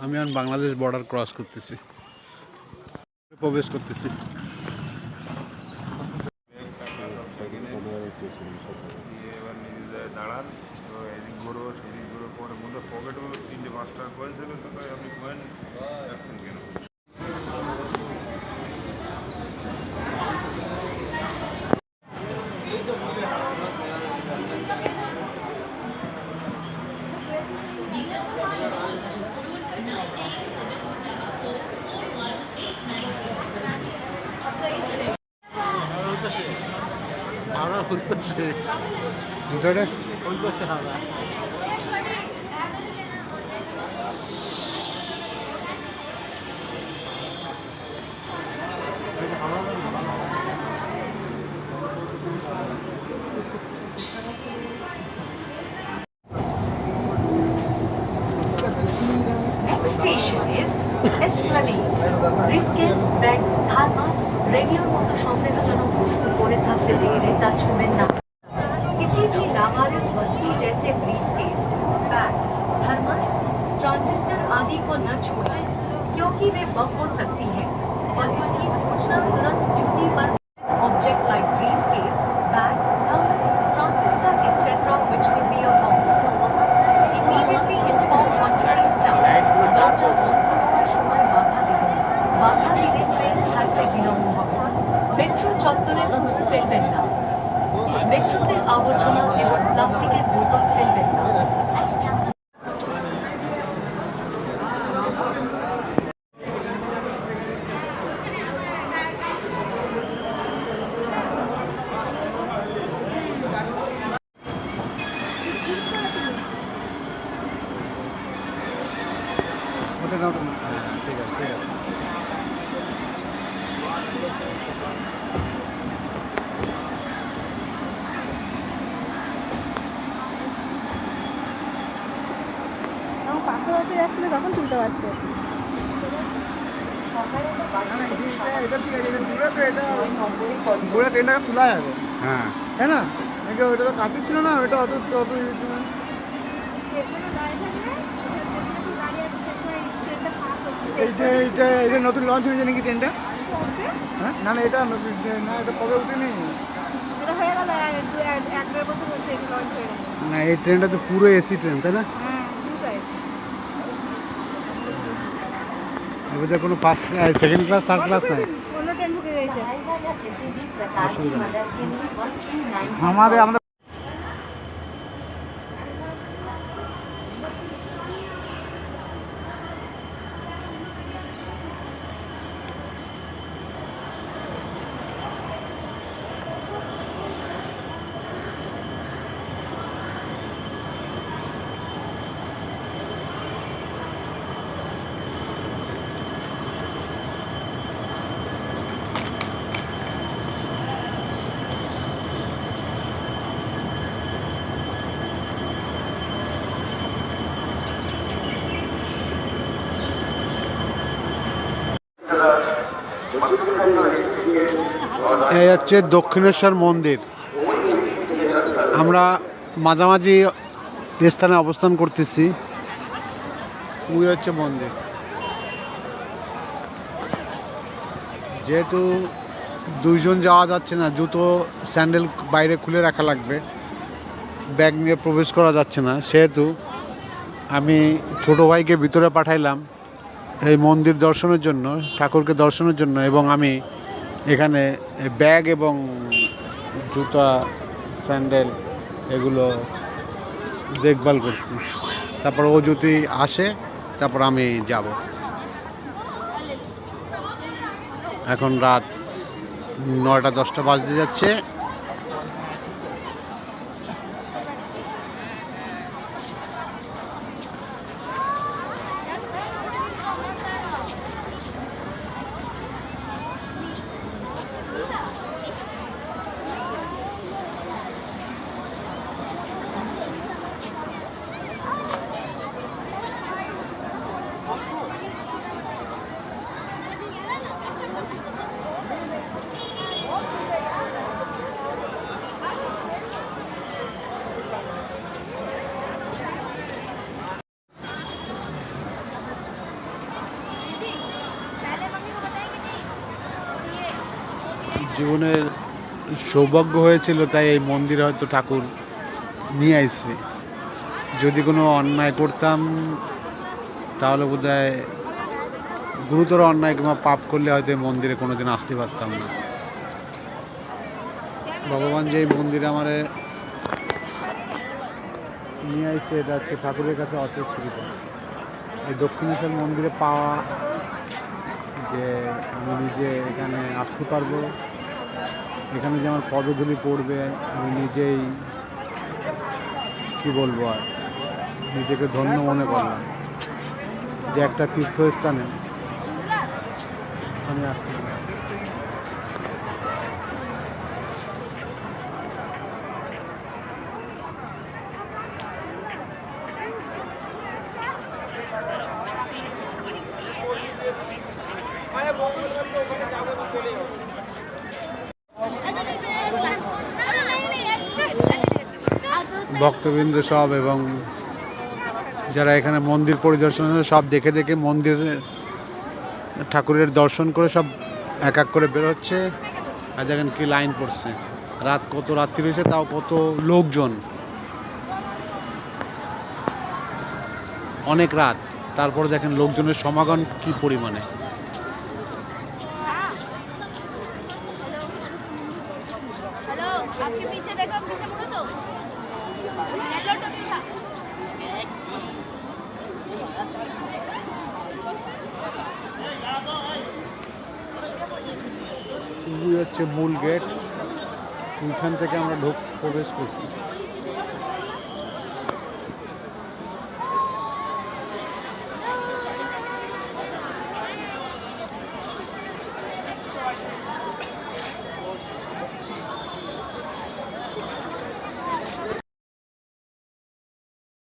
আমি এখন Bangladesh border cross করতেছি, প্রবেশ করতেছি। দাঁড়ান, এদিক ঘুরো সেদিক ঘুরো, পরে মধ্যে পকেটও 3-5 টাকা কয়েন ছিল, তো তাই আপনি কয়েন রাখছেন কেন? ভিতরে Next station is Esplanade. Briefcase, bag, thermos, रेडियोर মতো संदेहजनक वस्तु পড়ে থাকতে দেখলে তা ছুঁবেন না। किसी भी लावारिस वस्तु जैसे ब्रीफकेस, बैग, थर्मस, ट्रांजिस्टर आदि को न छुएं, क्योंकि वे बम हो सकती है और इसकी सूचना तुरंत ड्यूटी पर object like briefcase, bag, thermos, transistor etc. which could be a bomb. Immediately inform on-duty staff. দরজা বন্ধ হওয়ার সময় বাধা দিবেন। বাধা দিলে ট্রেন ছাড়তে বিলম্ব হবে। মেট্রো চত্বরে থুতু ফেলবেন না। মেট্রোতে আবর্জনা এবং প্লাস্টিকের বোতল ফেলবেন না। ঠিক আছে, ঠিক আছে। পাশে পাশে যাচ্ছিল তখন তুলতে পারতো। পুরো ট্রেনটাকে তোলা যাবে, হ্যাঁ, তাই না? নাকি ওইটা তো কাছে ছিল না, ওইটা অত অত এইটা এইটা এই যে নতুন লঞ্চ হয়েছে নাকি ট্রেনটা? হ্যাঁ, না না, এটা নতুন না, এটা কবে উঠেনি। এটা হয়ে গেল 1-1.5 বছর হচ্ছে এটা লঞ্চ হয়ে গেছে। না এই ট্রেনটা তো পুরো এসি ট্রেন, তাই না? হ্যাঁ, দুটাই। এবার কোনো first second class third class নাই। অন্য ট্রেন ঢুকে গেছে। অসুবিধা নেই। আমাদের আমরা এই হচ্ছে দক্ষিণেশ্বর মন্দির। আমরা মাঝামাঝি স্থানে অবস্থান করতেছি। ওই হচ্ছে মন্দির। যেহেতু দুইজন যাওয়া যাচ্ছে না, জুতো স্যান্ডেল বাইরে খুলে রাখা লাগবে, ব্যাগ নিয়ে প্রবেশ করা যাচ্ছে না, সেহেতু আমি ছোটো ভাইকে ভিতরে পাঠাইলাম এই মন্দির দর্শনের জন্য, ঠাকুরকে দর্শনের জন্য, এবং আমি এখানে ব্যাগ এবং জুতা স্যান্ডেল এগুলো দেখভাল করছি। তারপর ও যদি আসে তারপর আমি যাব। এখন রাত 9টা-10টা বাজতে যাচ্ছে। জীবনের সৌভাগ্য হয়েছিল তাই এই মন্দিরে হয়তো ঠাকুর নিয়ে আইছে। যদি কোনো অন্যায় করতাম তাহলে বোধহয় গুরুতর অন্যায় কিংবা পাপ করলে হয়তো এই মন্দিরে কোনোদিন আসতে পারতাম না। ভগবান যে এই মন্দিরে আমারে নিয়ে আইছে এটা হচ্ছে ঠাকুরের কাছে অশেষ কৃপা। এই দক্ষিণেশ্বর মন্দিরে পাওয়া যে আমি নিজে এখানে আসতে পারবো, এখানে যে আমার পদধূলি পড়বে, আমি নিজেই কি বলবো আর নিজেকে ধন্য মনে করলাম যে একটা তীর্থস্থানে আমি আসতে পারি। ভক্তবৃন্দ সব এবং যারা এখানে মন্দির পরিদর্শন সব দেখে দেখে মন্দির ঠাকুরের দর্শন করে সব এক এক করে বেরোচ্ছে। আর দেখেন কি লাইন পড়ছে, রাত কত রাত্রি রয়েছে তাও কত লোকজন, অনেক রাত, তারপরে দেখেন লোকজনের সমাগম কি পরিমাণে। हेलो आपके पीछे देखो पीछे मुड़ो तो हेलो तो पीछे এই হচ্ছে মূল গেট, এইখান থেকে আমরা প্রবেশ করছি।